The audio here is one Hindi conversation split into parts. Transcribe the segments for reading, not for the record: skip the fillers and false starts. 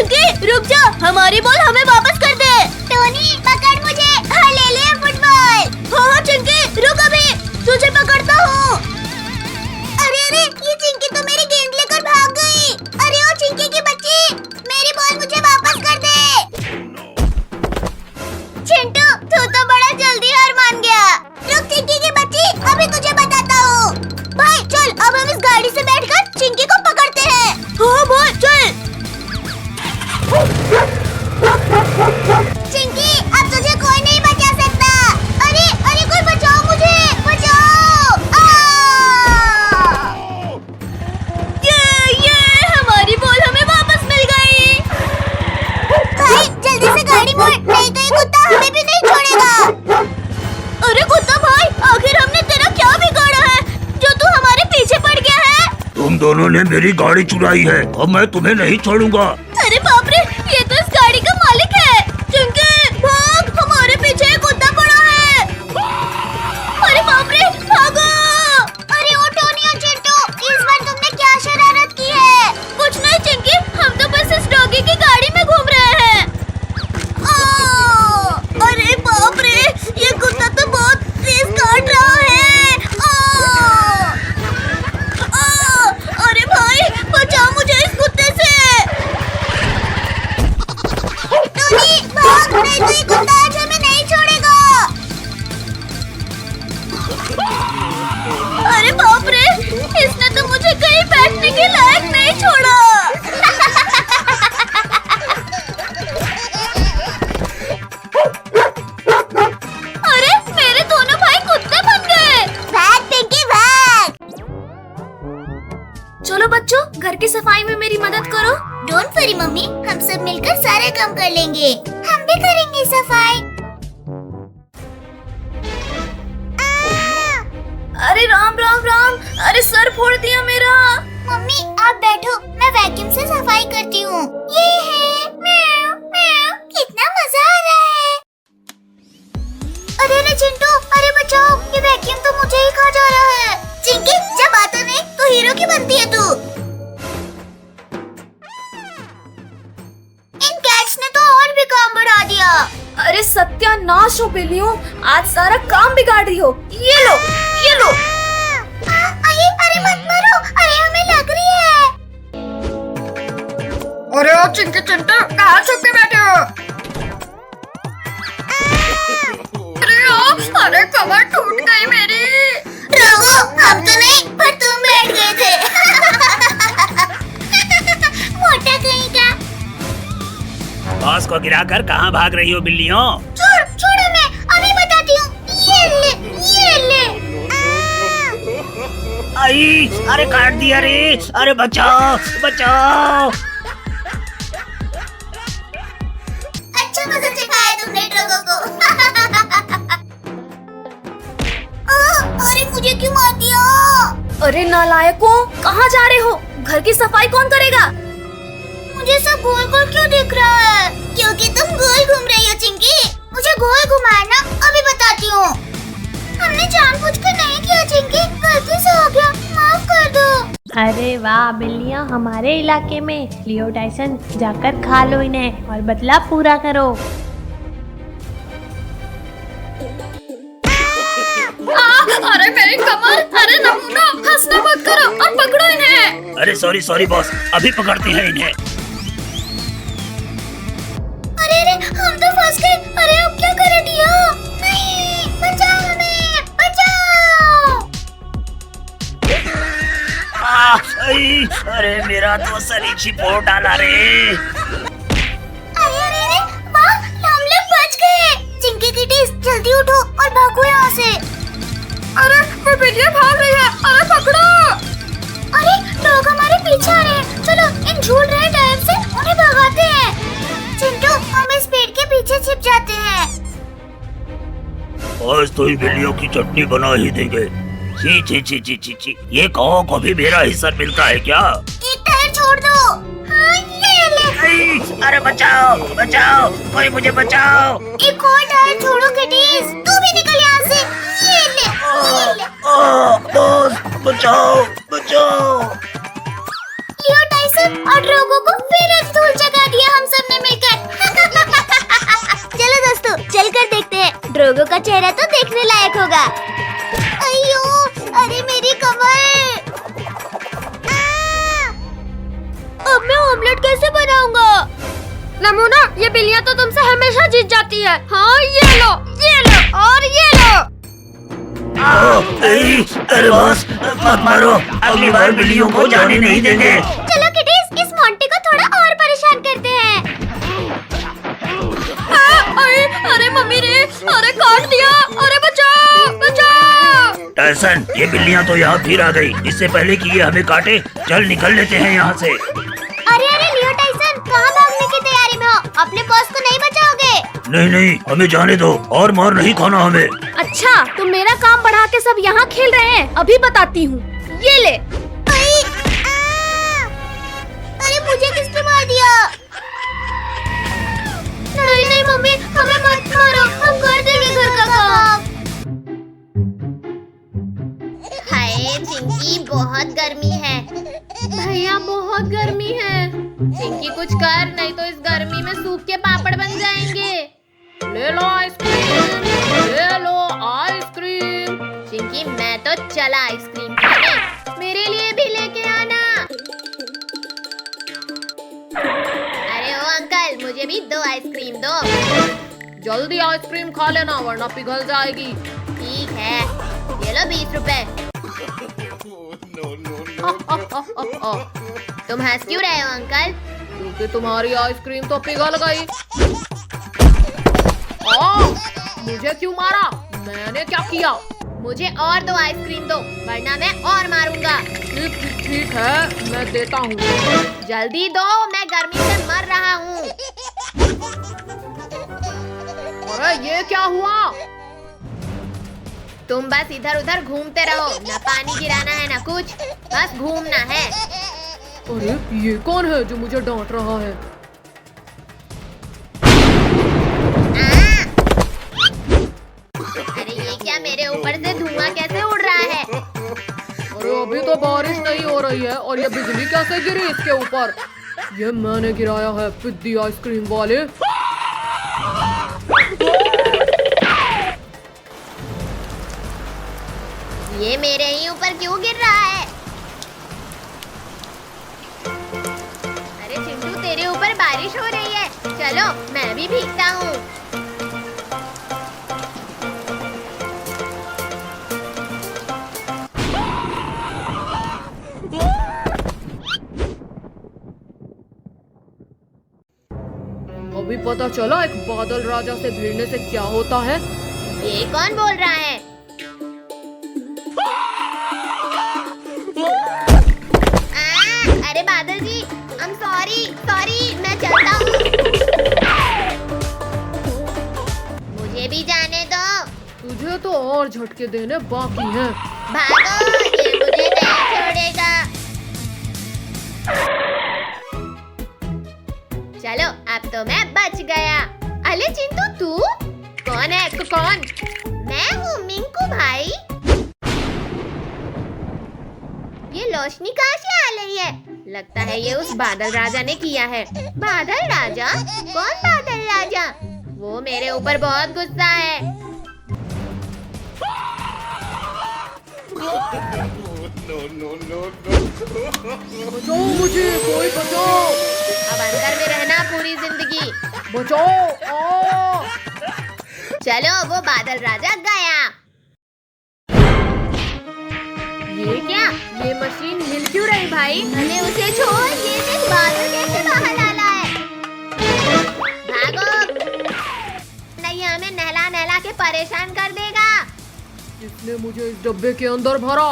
चिंकी रुक जा, हमारी बॉल हमें वापस कर दे। टोनी पकड़ मुझे, हाँ ले ले फुटबॉल। हाँ चिंकी रुक, अभी तुझे पकड़ता हूँ। अरे अरे ये चिंकी तो मेरी गेंद लेकर भाग गई। अरे ओ चिंकी की बच्ची, मेरी बॉल मुझे वापस कर दे। चिंटू तू तो बड़ा जल्दी हार मान गया। रुक चिंकी की बच्ची, अभी तुझे बताता हूँ। भाई चल अब हम इस गाड़ी से बैठकर चिंकी को पकड़ते हैं। हाँ भाई चल। चिंकी अब तुझे कोई नहीं बचा सकता। अरे अरे कोई बचाओ मुझे, बचाओ। ये हमारी बॉल हमें वापस मिल गई। भाई जल्दी से गाड़ी मोड़, नहीं तो ये कुत्ता हमें भी नहीं छोड़ेगा। अरे कुत्ता भाई, आखिर हमने तेरा क्या बिगाड़ा है जो तू हमारे पीछे पड़ गया है? तुम दोनों ने मेरी गाड़ी चुराई है और मैं तुम्हें नहीं छोड़ूंगा। अरे बाप रे, ये तो इस गाड़ी का मालिक है। चिंकी भाग, हमारे पीछे एक कुत्ता पड़ा है। अरे बाप रे, भागो। अरे ओ टोनी और चिंटू, इस बार तुमने क्या शरारत की है? कुछ नहीं चिंकी, हम तो बस इस डॉगी की गाड़ी में घूम रहे हैं। अरे बाप रे, ये कुत्ता तो बहुत तेज काट रहा है। अरे भाई बचाओ मुझे इस कुत्ते से। टोनी भाग, नहीं तो ये कुत्ता आज हमें नहीं छोड़ेगा। अरे बाप रे, इसने तो मुझे कहीं बैठने के लायक नहीं छोड़ा। अरे मेरे दोनों भाई कुत्ते बन गए। भाग पिंकी भाग। चलो बच्चों, घर की सफाई में मेरी मदद करो। डोंट वरी मम्मी, हम सब मिलकर सारे काम कर लेंगे। हम भी करेंगे सफाई। अरे राम राम राम, अरे सर फोड़ दिया मेरा। मम्मी आप बैठो, मैं वैक्यूम से सफाई करती हूँ। ये है म्याऊ म्याऊ, कितना मजा आ रहा है। अरे चिंटू, अरे बचाओ, ये वैक्यूम तो मुझे ही खा जा रहा है। चिंकी जब आता नहीं तो हीरो की बनती है तू। इन कैट्स ने तो और भी काम बढ़ा दिया। अरे सत्यानाश हो बिल्लियों, आज सारा काम बिगाड़ रही हो। ये लो ये लो। अरे मत मारो, अरे हमें लग रही है। अरे ओ चिंकी चिंटू, कहाँ छुप के बैठे हो? अरे कमर टूट गई मेरी। रघु हम तो नहीं, पर तुम बैठ गए थे। मोटा कहीं का। बॉस को गिराकर कहाँ भाग रही हो बिल्लियों? छोड़ो, मैं अभी बताती हूँ। ये ले। आई, अरे काट दिया रे। अरे बचाओ बचाओ। अच्छा मजा चखाया तुमने ट्रकों को। अरे मुझे क्यों मार दिया? अरे नालायकों, कहाँ जा रहे हो? घर की सफाई कौन करेगा? मुझे सब गोल गोल क्यों दिख रहा है? क्योंकि तुम गोल घूम रही हो चिंकी। मुझे गोल घुमाना अभी बताती हूँ। हमने जानबूझकर नहीं किया चिंकी, गलती से हो गया, माफ कर दो। अरे वाह बिल्लियाँ हमारे इलाके में। लियो टाइसन, जाकर खा लो इन्हें और बदला पूरा करो। अरे मेरी कमर, अरे नमूना, हंसना मत करो और पकड़ो इन्हें। अरे सॉरी बॉस, अभी पकड़ते हैं इन्हें। अरे हम तो फंस गए। अरे अब क्या करें डियो? नहीं, बचाओ हमें, बचाओ। अरे मेरा तो सरीची फोड़ डाला रे। अरे वाह, हम लोग बच गए। चिंकी किटीज जल्दी उठो और भागो यहाँ से। अरे वो बिल्लियाँ भाग रही है, अरे पकड़ो। अरे लोग हमारे पीछे आ रहे हैं। चलो इन झूल रहे टायर से उन्हें भगाते हैं। चिंटू हम इस पेड़ के पीछे छिप जाते हैं। आज तो इन बिल्लियों की चटनी बना ही देंगे। ची ची ची ची ची ची, ये कौओं को भी मेरा हिस्सा मिलता है क्या? एक टायर छोड़ दो। हाँ ये ले। अरे बचाओ बचाओ, कोई मुझे बचाओ। एक और टायर छोड़ो किटीज, तू भी निकल यहाँ से। ये ले। बॉस बचाओ बचाओ। लियो टाइसन और ड्रोगो को फिर एक धूल जगा दिया हम आपका चेहरा तो देखने लायक होगा। अयो, अरे मेरी कमर। अब मैं ऑमलेट कैसे बनाऊंगा? नमूना, ये बिल्लियाँ तो तुमसे हमेशा जीत जाती है। हाँ, ये लो और ये लो। अरे बॉस, मत मारो, अगली बार बिल्लियों को जाने नहीं देंगे। चलो किटीज, इस मोंटी को थोड़ा और परेशान करते हैं। अरे मम्मी रे, अरे काट दिया, अरे बचाओ। टायसन, ये बिल्लियाँ तो यहाँ फिर आ गई। इससे पहले कि ये हमें काटे, चल निकल लेते हैं यहाँ से। अरे लियो टाइसन, कहाँ भागने की तैयारी में हो? अपने बॉस को नहीं बचाओगे? नहीं, हमें जाने दो, और मार नहीं खाना हमें। अच्छा, तुम मेरा काम बढ़ा के सब यहाँ खेल रहे हैं। अभी बताती हूँ, ये ले। अरे मुझे किसने मार दिया? नहीं मम्मी, हमें मत मारो, हम कर देंगे घर का काम। हाय चिंकी, बहुत गर्मी है। भैया बहुत गर्मी है। चिंकी कुछ कर, नहीं तो इस गर्मी में सूख के पापड़ बन जाएंगे। ले लो आइसक्रीम, ले लो आइसक्रीम। चिंकी, मैं तो चला आइसक्रीम खाने, मेरे लिए भी लेके आना। अरे ओ अंकल, मुझे भी 2 आइसक्रीम दो। जल्दी आइसक्रीम खा लेना वरना पिघल जाएगी। ठीक है, ये लो 20 रुपए। तुम हंस क्यों रहे हो अंकल? क्योंकि तुम्हारी आइसक्रीम तो पिघल गई। मुझे क्यों मारा? मैंने क्या किया? मुझे और 2 आइसक्रीम दो, वरना मैं और मारूंगा। ठीक है, मैं देता हूँ। जल्दी दो, मैं गर्मी से मर रहा हूँ। अरे ये क्या हुआ? तुम बस इधर उधर घूमते रहो, न पानी गिराना है न कुछ, बस घूमना है। अरे ये कौन है जो मुझे डांट रहा है? अरे ये क्या, मेरे ऊपर से धुआं कैसे उड़ रहा है? अरे अभी तो बारिश नहीं हो रही है और ये बिजली कैसे गिरी इसके ऊपर? ये मैंने गिराया है, पिद्दी आइसक्रीम वाले। ये मेरे ही ऊपर क्यों गिर रहा है? अरे चिंटू, तेरे ऊपर बारिश हो रही है, चलो मैं भी भीगता हूँ। अभी पता चला एक बादल राजा से भिड़ने से क्या होता है। ये कौन बोल रहा है? अरे बादल जी, I'm sorry, मैं चलता हूँ। मुझे भी जाने दो। तुझे तो और झटके देने बाकी हैं। भागो, ये मुझे नहीं छोड़ेगा। चलो, अब तो मैं बच गया। अरे चिंटू, तू कौन है? कौन? मैं हूँ मिंकू भाई। ये रोशनी कहाँ से आ रही है? लगता है ये उस बादल राजा ने किया है। बादल राजा? कौन बादल राजा? वो मेरे ऊपर बहुत गुस्सा है। बचाओ मुझे, कोई बचाओ। अब अंदर में रहना पूरी जिंदगी। बचाओ। चलो, वो बादल राजा गया। ये क्या? ये मशीन हिल क्यों रही भाई? अरे उसे छोड़, ये देख बादल कैसे बाहर डाला है। भागो, नहीं हमें नहला नहला के परेशान कर देगा। इसने मुझे इस डब्बे के अंदर भरा।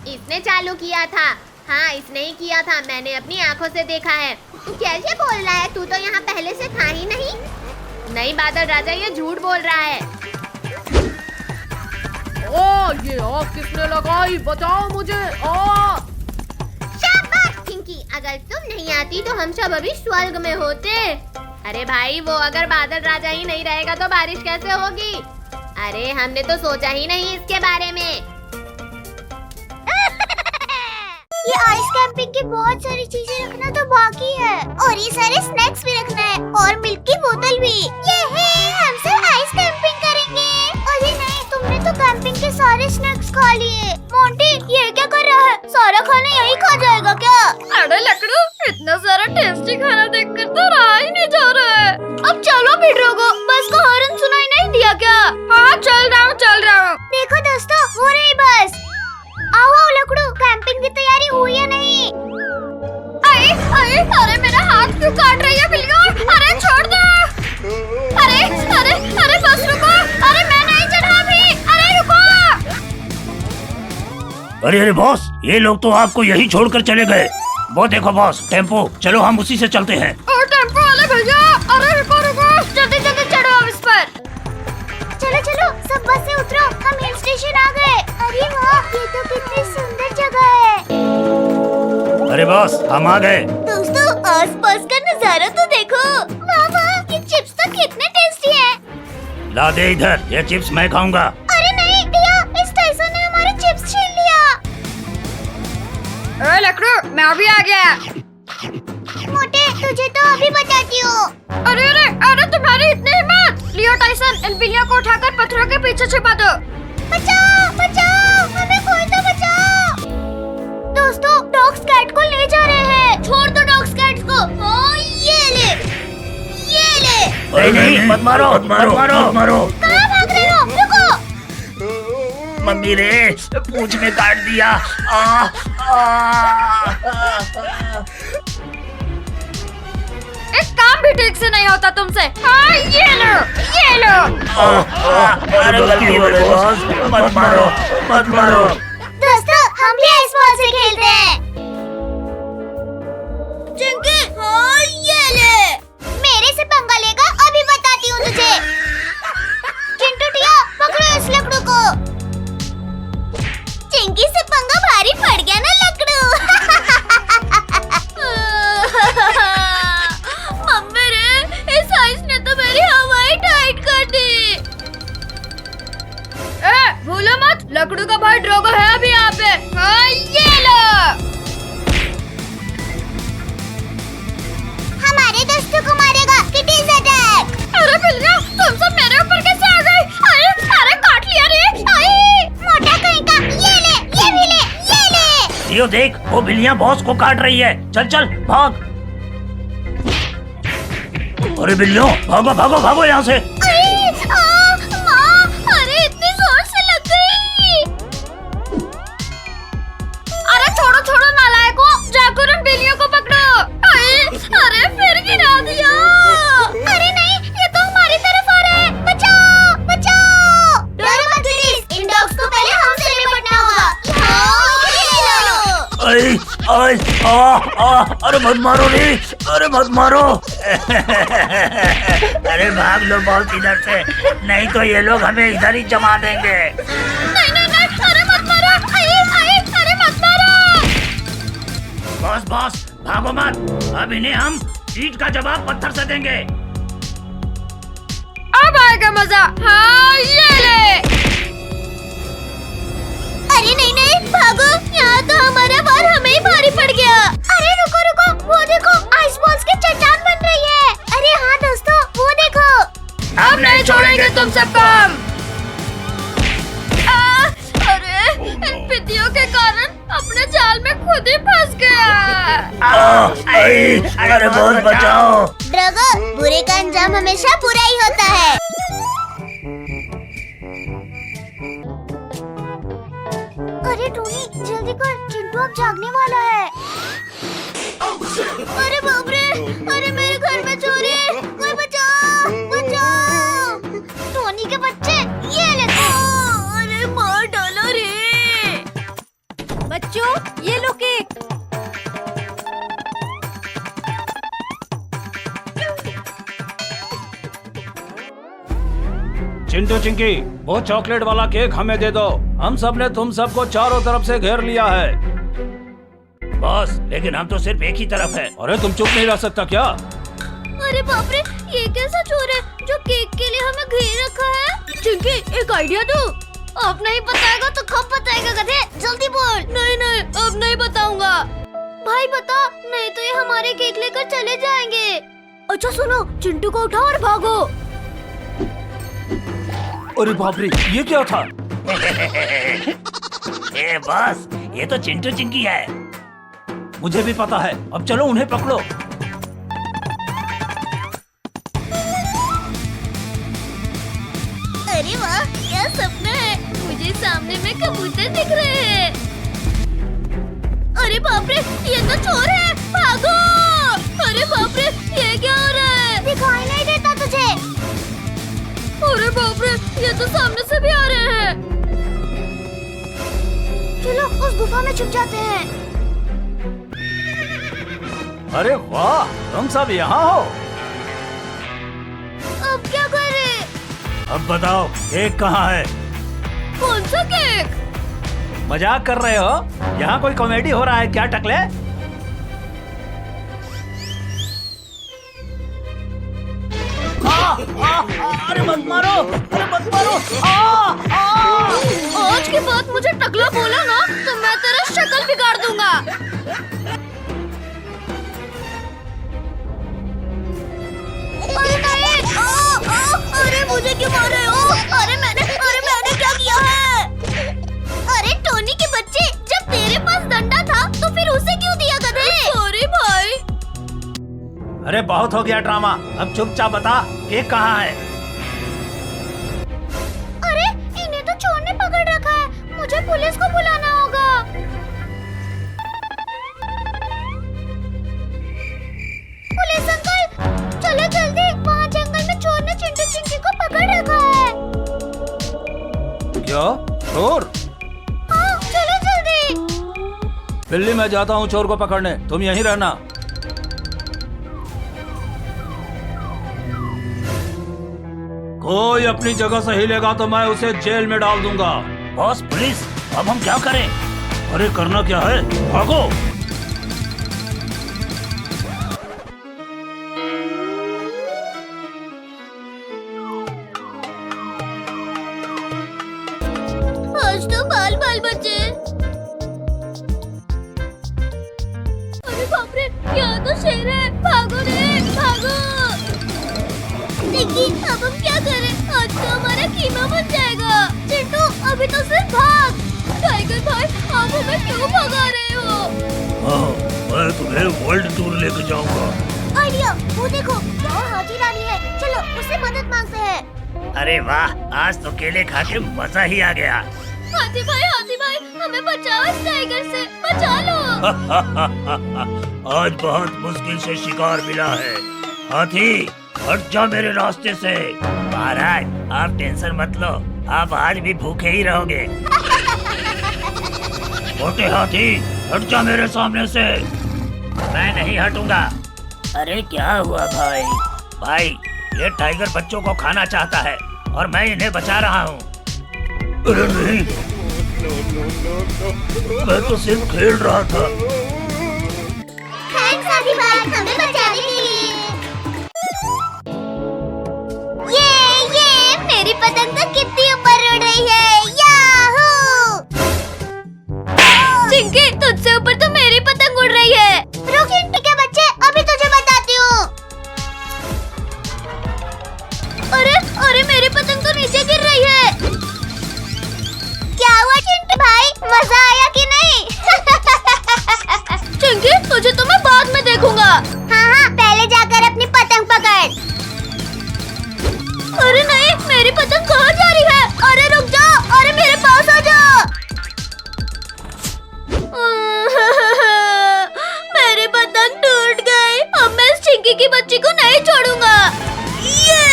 इसने चालू किया था। हाँ, इसने ही किया था, मैंने अपनी आंखों से देखा है। तू कैसे बोल रहा है? तू तो यहाँ पहले से था ही नहीं। नहीं बादल राजा, ये झूठ बोल रहा है। ये आग किसने लगाई? बचाओ मुझे। शाबाश पिंकी, अगर तुम नहीं आती तो हम सब अभी स्वर्ग में होते। अरे भाई, वो अगर बादल राजा ही नहीं रहेगा तो बारिश कैसे होगी? अरे हमने तो सोचा ही नहीं इसके बारे में। ये आइस कैंपिंग की बहुत सारी चीजें रखना तो बाकी है, और ये सारे स्नैक्स भी रखना है, और मिल्क की बोतल भी। ये है, हम सब आइस कैंपिंग करेंगे। देखकर तो रहा ही नहीं जा रहा है। अब चलो भी ड्रैगो, बस का हॉर्न सुनाई नहीं दिया क्या? हाँ चल रहा हूँ। देखो दोस्तों, हो रही बस। आओ आओ लकड़ू, कैंपिंग की तैयारी हुई या नहीं? अरे मेरा हाथ क्यों काट रही है बिल्लियों? अरे छोड़ दो। अरे बस रुको। अरे मैं नहीं चढ़ा भी। अरे रुको। अरे बॉस, ये लोग तो आपको यही छोड़कर चले गए। वो देखो बॉस, टेम्पो, चलो हम उसी से चलते हैं। और टेम्पो वाले भैया, अरे रुको जल्दी चढ़ो अब इस पर। चलो सब बस से उतरो, हम हिल स्टेशन आ गए। अरे वाह, ये तो कितनी सुंदर जगह है। अरे बॉस, हम आ गए। दोस्तों आसपास का नजारा तो देखो। वाह, ये चिप्स तो कितने टेस्टी हैं। ला दे इधर, ये चिप्स मैं खाऊंगा। अरे नहीं भैया, इस टाइसन ने हमारे चिप्स छीन लिया। लकड़ू, मैं अभी आ गया। मोटे, तुझे तो अभी बताती हूँ। अरे तुम्हारी इतनी हिम्मत! लियो टाइसन, इन बिल्लियों को उठाकर पत्थरों के पीछे छिपा दो। बचाओ, हमें कोई तो बचाओ। दोस्तों डॉग्स कैट को ले जा रहे हैं। छोड़ दो डॉग्स कैट को। ये ले। नहीं, मत मारो। कहाँ भाग रहे हो? रुको। मम्मी रे, पूंछ में काट दिया। एक काम भी ठीक से नहीं होता तुमसे। हाँ, ये लो। अरे गलती हो गई बॉस, मत मारो। दोस्तों हम भी आइस बॉल से खेलते हैं। चिंकी, हाँ ये ले। मेरे से पंगा लेगा, अभी बताती हूँ तुझे। चिंटू टिया, पकड़ो इस लकड़ू को। चिंकी से पंगा भारी पड़ गया ना लकड़ू। मम्मी रे, इस आइस ने तो मेरी हवाई टाइट कर दी। भूलो मत, लकड़ू का भाई ड्रैगो है अभी यहाँ पे। हाँ, ये लो। हमारे दोस्तों को मारेगा, किटीज अटैक। अरे बिल्लियाँ, तुम सब मेरे ऊपर कैसे आ गई? अरे काट लिया रे। मोटा कहीं का, ये ले, ये भी ले, ये ले। लियो देख, वो बिल्लियाँ बॉस को काट रही है। चल भाग। अरे बिल्लियों, भागो यहाँ से। अरे इतनी जोर से लग गई। अरे छोड़ो नालायकों, जाकर उन बिल्लियों को पकड़ो। अरे फिर गिरा दिया। अरे नहीं, ये तो हमारी तरफ आ रहा है। बचाओ। डरो मत किटीज, इन डॉग्स को पहले हमसे निपटना होगा। अरे मत मारो रे, अरे भाग लो बॉस इधर से, नहीं तो ये लोग हमें इधर ही जमा देंगे। नहीं, अरे मत मारो। अरे मत मारो। बॉस भागो मत, अब इन्हें हम ईंट का जवाब पत्थर से देंगे। अब आएगा मजा। हाँ, ये ले। अरे नहीं, भागो, यहाँ तो हमारा बार हमें ही भारी पड़ गया। अरे रुको, वो देखो, आइस बॉल्स की चट्टान बन रही है। अरे हाँ दोस्तों, वो देखो। अब नहीं छोड़ेंगे तुम सबको हम। अरे इन पितियों के कारण अपने जाल में खुद ही फंस गया। अरे बॉस बचाओ। ड्रैगो, बुरे का अंजाम हमेशा बुरा ही होता है। अरे टोनी, जल्दी कर, चिंटू अब जागने वाला है। अरे बाप रे, अरे मेरे घर में चोरी, कोई बचाओ। टोनी के बच्चे, ये ले। अरे मार डालो रे। बच्चों, ये लो केक। चिंटू चिंकी, वो चॉकलेट वाला केक हमें दे दो। हम सब ने तुम सबको चारों तरफ से घेर लिया है। बॉस, लेकिन हम तो सिर्फ एक ही तरफ है। अरे तुम चुप नहीं रह सकता क्या? अरे बाप रे, ये कैसा चोर है जो केक के लिए हमें घेर रखा है? चिंकी, एक आइडिया दो। अब नहीं बताएगा तो कब बताएगा गधे? जल्दी बोल। नहीं, अब नहीं बताऊंगा। भाई बता, नहीं तो ये हमारे केक लेकर चले जाएंगे। अच्छा सुनो, चिंटू को उठाओ और भागो। अरे बाप रे, ये क्या था? ए बॉस, ये तो चिंटू चिंकी है। मुझे भी पता है, अब चलो उन्हें पकड़ो। चोर दिख रहे हैं। अरे बाप रे, ये तो चोर है, भागो। अरे बाप रे, ये क्या हो रहा है? दिखाई नहीं देता तुझे? अरे बाप रे, ये तो सामने से भी आ रहे हैं। चलो उस गुफा में छुप जाते हैं। अरे वाह, तुम सब यहाँ हो। अब क्या करें? अब बताओ, केक कहाँ है? कौन सा केक? मजाक कर रहे हो? यहाँ कोई कॉमेडी हो रहा है क्या टकले? अरे मत मारो, अरे मत मारो। आज के बाद मुझे टकला बोला ना तो मैं तेरा शक्ल बिगाड़ दूंगा। अरे नहीं! अरे मुझे क्यों मार रहे हो? अरे मैंने क्या किया है? अरे टोनी के बच्चे, जब तेरे पास डंडा था तो फिर उसे क्यों दिया गधे? सॉरी भाई। अरे बहुत हो गया ड्रामा, अब चुपचाप बता केक कहाँ है? अरे इन्हें तो चोर ने पकड़ रखा है, मुझे पुलिस को बुलाना होगा। पुलिस अंकल, चलो जल्दी, वहाँ जंगल में चोर ने चिंटू चिंकी को पकड़ रखा है। क्या चोर? हाँ, चलो जल्दी। बिल्ली, मैं जाता हूँ चोर को पकड़ने, तुम यहीं रहना। कोई अपनी जगह से हिलेगा तो मैं उसे जेल में डाल दूंगा। बॉस पुलिस, अब हम क्या करें? अरे करना क्या है, भागो। आज तो बाल बाल बचे। अरे बाप रे, यहाँ तो शेर है, भागो रे भागो। देखिए, अब हम क्या करें? आज तो हमारा कीमा बन जाएगा। चिंटू, अभी तो सिर्फ भाग। टाइगर भाई, आप हमें क्यों भगा रहे हो? हाँ, मैं तुम्हें वर्ल्ड टूर लेके जाऊंगा। आइडिया, वो देखो, यहाँ हाथी रानी है। चलो उससे मदद मांगते हैं। अरे वाह, आज तो केले खा के मजा ही आ गया। हाथी भाई, हमें बचाओ इस टाइगर से, बचा लो। आज बहुत मुश्किल से शिकार मिला है। हाथी, हट जा मेरे रास्ते से। महाराज, आप टेंशन मत लो, आप आज भी भूखे ही रहोगे। मोटे हाथी, हट जा मेरे सामने से। मैं नहीं हटूंगा। अरे क्या हुआ भाई? भाई, ये टाइगर बच्चों को खाना चाहता है और मैं इन्हें बचा रहा हूँ। अरे नहीं, मैं तो सिर्फ खेल रहा था। थैंक्स हाथी भाई, हमें बचाने के लिए। ये मेरी पतंग तो कितनी ऊपर उड़ रही है। याहू! चिंकी, तुझसे ऊपर तो मेरी पतंग उड़ रही है। रुक चिंटू के बच्चे, अभी तुझे बताती हूँ। अरे मेरी पतंग तो नीचे गिर रही है। क्या हुआ चिंटू भाई, मजा आया कि नहीं? चिंकी, तुझे तो मैं बाद में देखूंगा। हाँ, पहले जाकर अपनी पतंग पकड़। अरे नहीं, मेरी पतंग कहाँ जा रही है? अरे रुक जाओ, अरे मेरे पास आ जाओ। मेरी पतंग टूट गई। अब मैं इस चिंकी की बच्ची को नहीं छोड़ूंगा। ये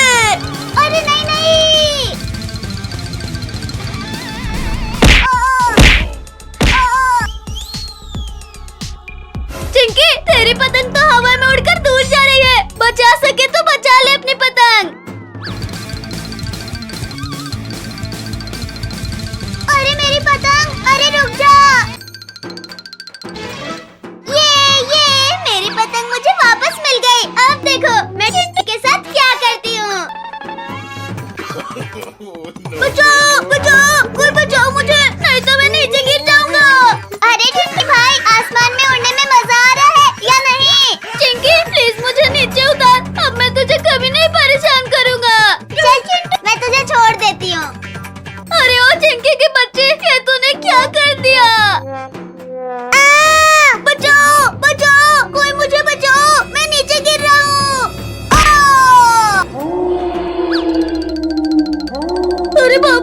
अरे नहीं। चिंकी, तेरी पतंग तो हवा में उड़कर दूर जा रही है। बचा सके तो बचा ले अपनी पतंग। अरे मेरी पतंग, अरे रुक जा। ये मेरी पतंग मुझे वापस मिल गई। अब देखो, मैं चिंटू के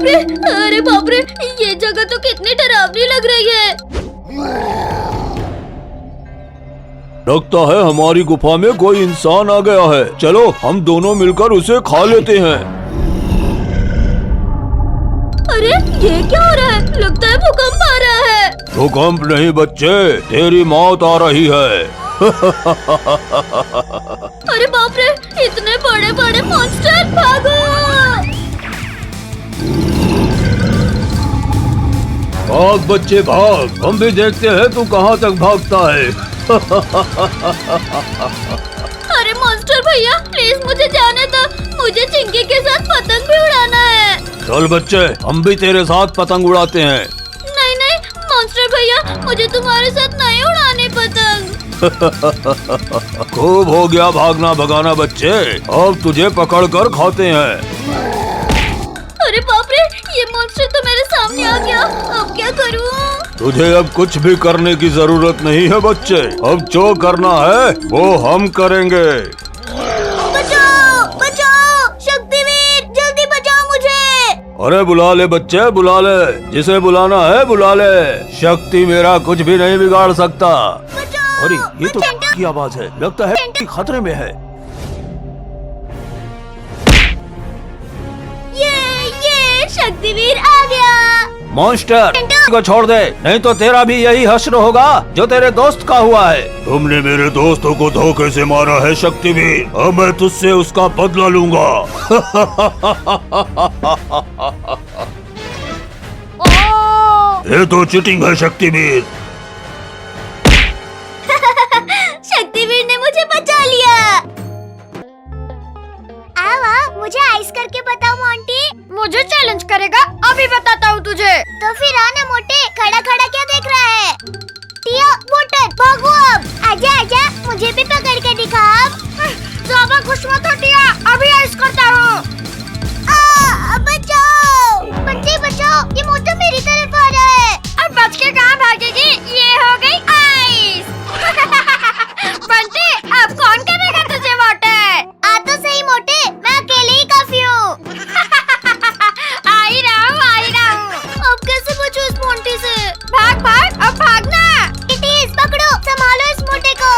बाप रे, अरे बाप रे, ये जगह तो कितनी डरावनी लग रही है। लगता है हमारी गुफा में कोई इंसान आ गया है। चलो हम दोनों मिलकर उसे खा लेते हैं। अरे ये क्या हो रहा है? लगता है भूकंप आ रहा है। भूकंप नहीं बच्चे, तेरी मौत आ रही है। अरे बाप रे, इतने बड़े बड़े मॉन्स्टर, भागो! भाग बच्चे भाग, हम भी देखते हैं तू कहाँ तक भागता है। अरे मॉन्स्टर भैया, प्लीज मुझे जाने दो, मुझे चिंकी के साथ पतंग भी उड़ाना है। चल बच्चे, हम भी तेरे साथ पतंग उड़ाते हैं। नहीं नहीं मॉन्स्टर भैया, मुझे तुम्हारे साथ नहीं उड़ाने पतंग। खूब हो गया भागना भगाना बच्चे, अब तुझे पकड़ कर खाते हैं। अरे बाप रे, ये मॉन्स्टर तो मेरे सामने आ गया, अब क्या करूं? तुझे अब कुछ भी करने की जरूरत नहीं है बच्चे, अब जो करना है वो हम करेंगे। बचाओ बचाओ, शक्तिवीर जल्दी बचाओ मुझे। अरे बुला ले बच्चे, बुला ले, जिसे बुलाना है बुला ले, शक्ति मेरा कुछ भी नहीं बिगाड़ सकता। अरे ये तो की आवाज है, लगता है कि खतरे में है। ये शक्तिवीर आ गया। मॉन्स्टर को छोड़ दे, नहीं तो तेरा भी यही हश्र होगा जो तेरे दोस्त का हुआ है। तुमने मेरे दोस्तों को धोखे से मारा है शक्तिवीर, अब मैं तुझसे उसका बदला लूंगा। ये तो चीटिंग है शक्तिवीर। शक्तिवीर ने मुझे बचा लिया। आओ, मुझे आइस करके बताओ मोंटी। मुझे चैलेंज करेगा? अभी बताता हूँ तुझे। तो फिर आना मोटे, खड़ा खड़ा क्या देख रहा है? टिया मोटर भागो अब, आजा आजा, मुझे भी पकड़ के दिखा अब। ज्यादा खुश मत हो टिया, अभी आइस करता हूँ। बचाओ बच्चे बचाओ, ये मोटा मेरी तरफ आ रहा है। अब बच के कहाँ भागेगी? ये हो गई आइस। बंटी, अब कौन करेगा तुझे मोटे? आ तो सही मोटे, मैं अकेले ही काफी हूँ। आ ही रहा हूँ। अब कैसे बचूं इस मोंटी से? भाग भाग, अब भागना। किटीज पकड़ो, संभालो इस मोटे को।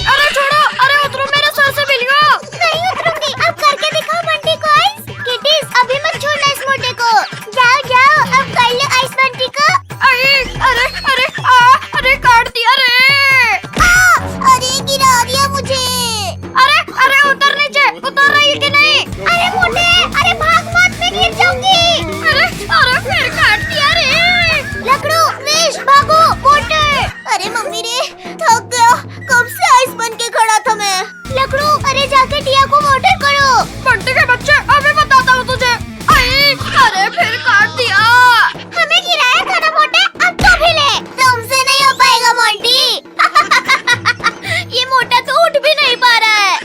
अरे छोड़ो, अरे उतरो मेरे सर से बिलियो। नहीं उतरूंगी, अब करके दिखाओ बंटी को आइस। किटीज अभी मत छोड़ना इस मोटे को। जाओ जाओ, अब कर लो आइस बंटी को। अरे काट दिया रे। अरे गिरा दिया मुझे। अरे उतर नीचे, उतर रही है कि नहीं? अरे मोटे, अरे भाग मत, मैं गिर जाऊंगी। अरे फिर काट दिया रे। लकड़ू विश भागो मोटे। अरे मम्मी रे, थक गया, कब से आइस बन के खड़ा था मैं। लकड़ू, अरे जाके टिया को मोटर करो। बंटी के बच्चे, अभी बताता हूँ तुझे। अरे फिर काट दिया। हमें गिराया था ना मोटे, अब तो भी ले। तुमसे नहीं हो पाएगा मोंटी। ये मोटा तो उठ भी नहीं पा रहा है।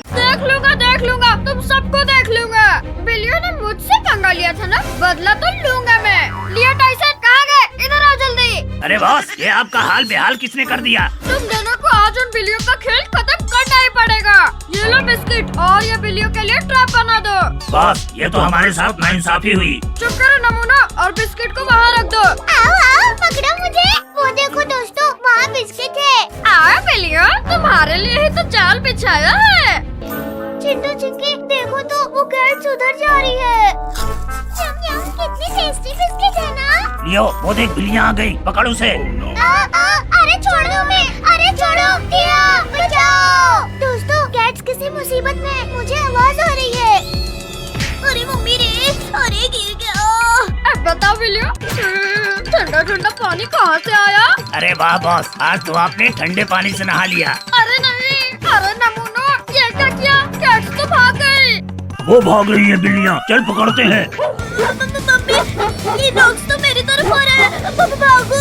देख लूंगा, तुम सबको देख लूंगा। बिलियो ने मुझसे पंगा लिया था ना, बदला तो लूंगा मैं। लियो टाइसन, कहाँ गए? इधर आओ जल्दी। अरे बॉस, ये आपका हाल बेहाल किसने कर दिया? तुम दोनों को आज उन बिल्लियों का खेल खत्म करना ही पड़ेगा। ये लो बिस्किट, और ये बिल्लियों के लिए ट्रैप बना दो। बॉस, ये तो हमारे साथ नाइंसाफी हुई। चुप करो नमूना, और बिस्किट को वहाँ रख दो। आओ आओ, पकड़ो मुझे। वो देखो दोस्तों, वहाँ बिस्किट है। आओ बिल्लियों, तुम्हारे लिए ही तो जाल बिछाया है। चिंटू चिंकी देखो तो, वो कैट्स उधर जा रही है। यम यम, कितनी टेस्टी बिस्किट है ना। लियो, वो देख बिल्लियाँ आ गई, पकड़ उसे। अरे छोड़ दो मैं, अरे छोड़ो, टिया बचाओ। दोस्तों, कैट्स किसी मुसीबत में, मुझे आवाज आ रही है। अरे मम्मी रे, अरे गिर गया। बताओ बिल्लियों, ठंडा ठंडा पानी कहाँ से आया? अरे वाह बॉस, आज तो आपने ठंडे पानी से नहा लिया। अरे नहीं, अरे नमूनो, ये क्या किया? कैट्स तो भाग गई। वो भाग रही है बिल्लियाँ, चल पकड़ते हैं। मम्मी, ये डॉग्स तो मेरी तरफ आ रहे हैं। भागो।